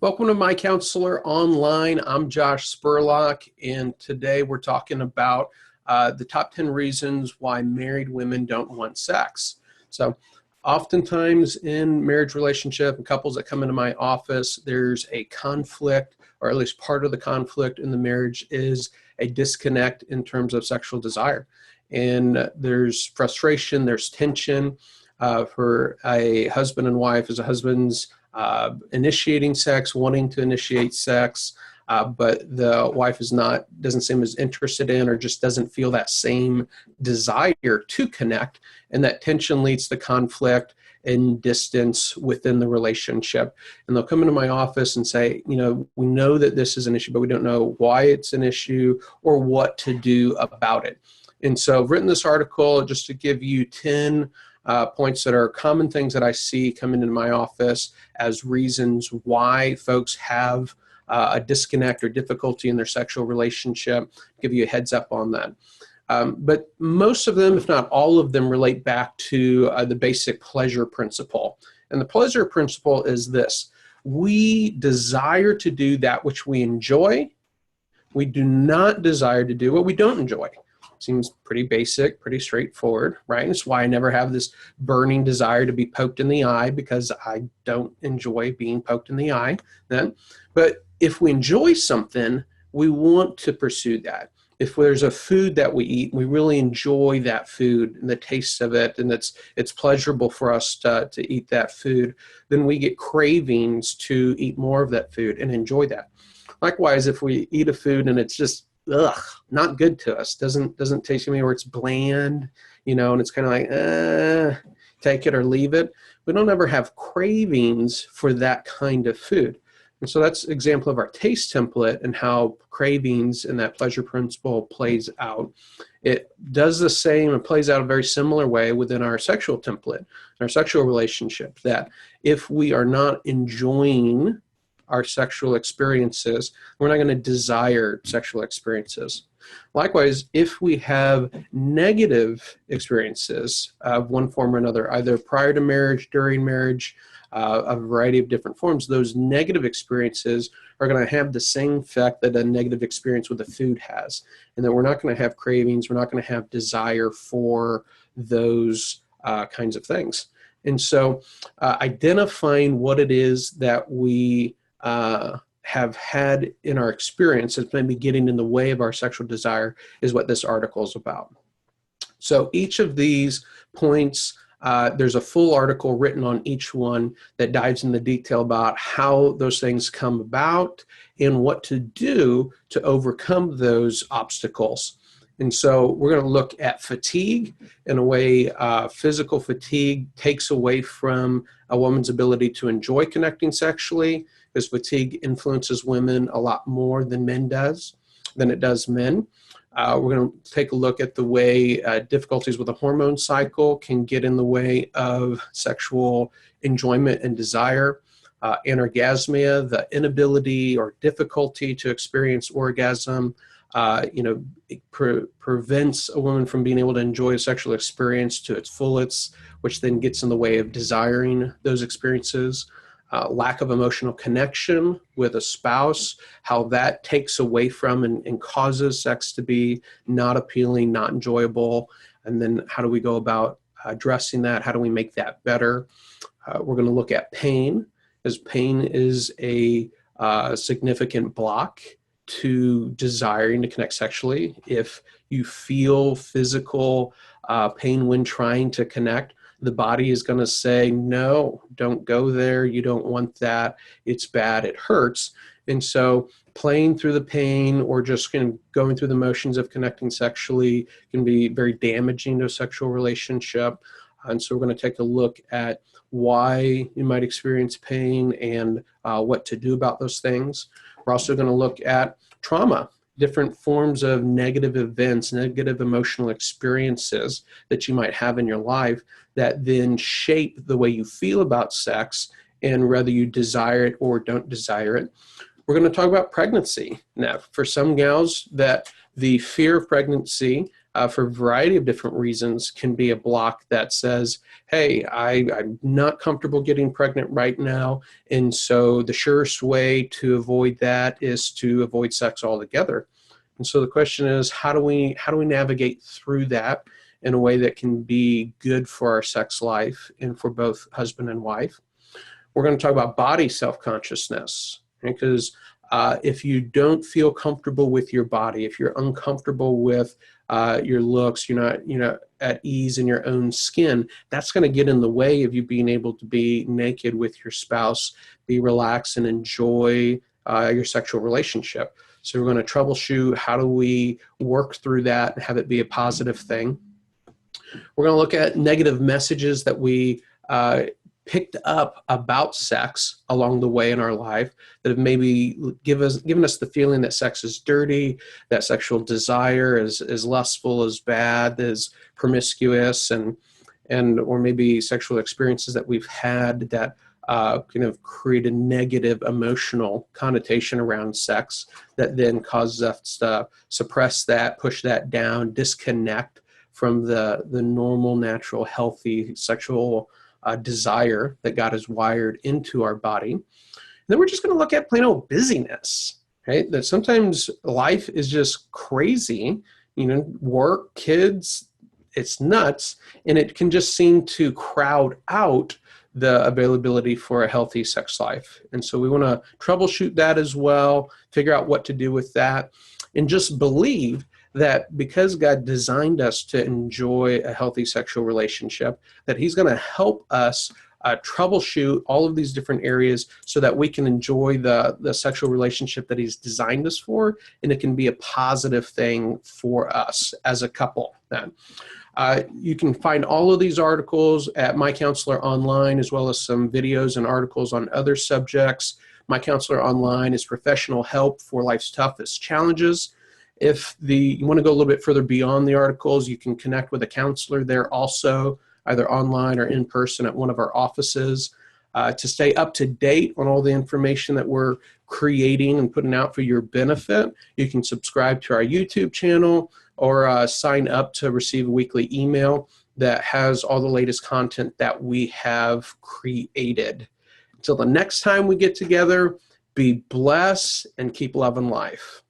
Welcome to MyCounselor.Online. I'm Josh Spurlock, and today we're talking about the top 10 reasons why married women don't want sex. So oftentimes in marriage relationship and couples that come into my office, there's a conflict, or at least part of the conflict in the marriage is a disconnect in terms of sexual desire. And there's frustration, there's tension for a husband and wife as a husband's initiating sex, wanting to initiate sex, but the wife doesn't seem as interested in or just doesn't feel that same desire to connect. And that tension leads to conflict and distance within the relationship. And they'll come into my office and say, we know that this is an issue, but we don't know why it's an issue or what to do about it. And so I've written this article just to give you 10 points that are common things that I see coming into my office as reasons why folks have a disconnect or difficulty in their sexual relationship. Give you a heads up on that. But most of them, if not all of them, relate back to the basic pleasure principle. And the pleasure principle is this: we desire to do that which we enjoy. We do not desire to do what we don't enjoy. Seems pretty basic, pretty straightforward, right? That's why I never have this burning desire to be poked in the eye, because I don't enjoy being poked in the eye then. But if we enjoy something, we want to pursue that. If there's a food that we eat, we really enjoy that food and the taste of it, and it's pleasurable for us to eat that food, then we get cravings to eat more of that food and enjoy that. Likewise, if we eat a food and it's just not good to us, doesn't taste me, or it's bland, and it's kind of like, take it or leave it. We don't ever have cravings for that kind of food. And so that's an example of our taste template and how cravings and that pleasure principle plays out. It does the same and plays out a very similar way within our sexual template, our sexual relationship, that if we are not enjoying our sexual experiences, we're not going to desire sexual experiences. Likewise, if we have negative experiences of one form or another, either prior to marriage, during marriage, a variety of different forms, those negative experiences are going to have the same effect that a negative experience with the food has. And that we're not going to have cravings, we're not going to have desire for those kinds of things. And so identifying what it is that we have had in our experience that's maybe getting in the way of our sexual desire is what this article is about. So each of these points, there's a full article written on each one that dives into detail about how those things come about and what to do to overcome those obstacles. And so we're going to look at fatigue. In a way, physical fatigue takes away from a woman's ability to enjoy connecting sexually, because fatigue influences women a lot more than it does men. We're going to take a look at the way difficulties with the hormone cycle can get in the way of sexual enjoyment and desire. Anorgasmia, the inability or difficulty to experience orgasm, it prevents a woman from being able to enjoy a sexual experience to its fullest, which then gets in the way of desiring those experiences. Lack of emotional connection with a spouse, how that takes away from and causes sex to be not appealing, not enjoyable. And then how do we go about addressing that? How do we make that better? We're going to look at pain, as pain is a significant block to desiring to connect sexually. If you feel physical pain when trying to connect, the body is going to say, no, don't go there. You don't want that. It's bad. It hurts. And so playing through the pain or just kind of going through the motions of connecting sexually can be very damaging to a sexual relationship. And so we're going to take a look at why you might experience pain and what to do about those things. We're also going to look at trauma, different forms of negative events, negative emotional experiences that you might have in your life that then shape the way you feel about sex and whether you desire it or don't desire it. We're going to talk about pregnancy. Now, for some gals, that the fear of pregnancy for a variety of different reasons, can be a block that says, hey, I'm not comfortable getting pregnant right now, and so the surest way to avoid that is to avoid sex altogether. And so the question is, how do we navigate through that in a way that can be good for our sex life and for both husband and wife? We're going to talk about body self-consciousness, because if you don't feel comfortable with your body, if you're uncomfortable with your looks, you're not at ease in your own skin, that's going to get in the way of you being able to be naked with your spouse, be relaxed, and enjoy your sexual relationship. So we're going to troubleshoot, how do we work through that and have it be a positive thing. We're going to look at negative messages that we picked up about sex along the way in our life that have maybe given us the feeling that sex is dirty, that sexual desire is lustful, is bad, is promiscuous, and or maybe sexual experiences that we've had that kind of create a negative emotional connotation around sex that then causes us to suppress that, push that down, disconnect from the normal, natural, healthy sexual desire that God has wired into our body. And then we're just going to look at plain old busyness, right? That sometimes life is just crazy, work, kids, it's nuts, and it can just seem to crowd out the availability for a healthy sex life. And so we want to troubleshoot that as well, figure out what to do with that, and just believe that because God designed us to enjoy a healthy sexual relationship, that He's going to help us troubleshoot all of these different areas so that we can enjoy the sexual relationship that He's designed us for, and it can be a positive thing for us as a couple then. You can find all of these articles at MyCounselor.Online, as well as some videos and articles on other subjects. MyCounselor.Online is professional help for life's toughest challenges. If you want to go a little bit further beyond the articles, you can connect with a counselor there also, either online or in person at one of our offices. To stay up to date on all the information that we're creating and putting out for your benefit, you can subscribe to our YouTube channel or sign up to receive a weekly email that has all the latest content that we have created. Until the next time we get together, be blessed and keep loving life.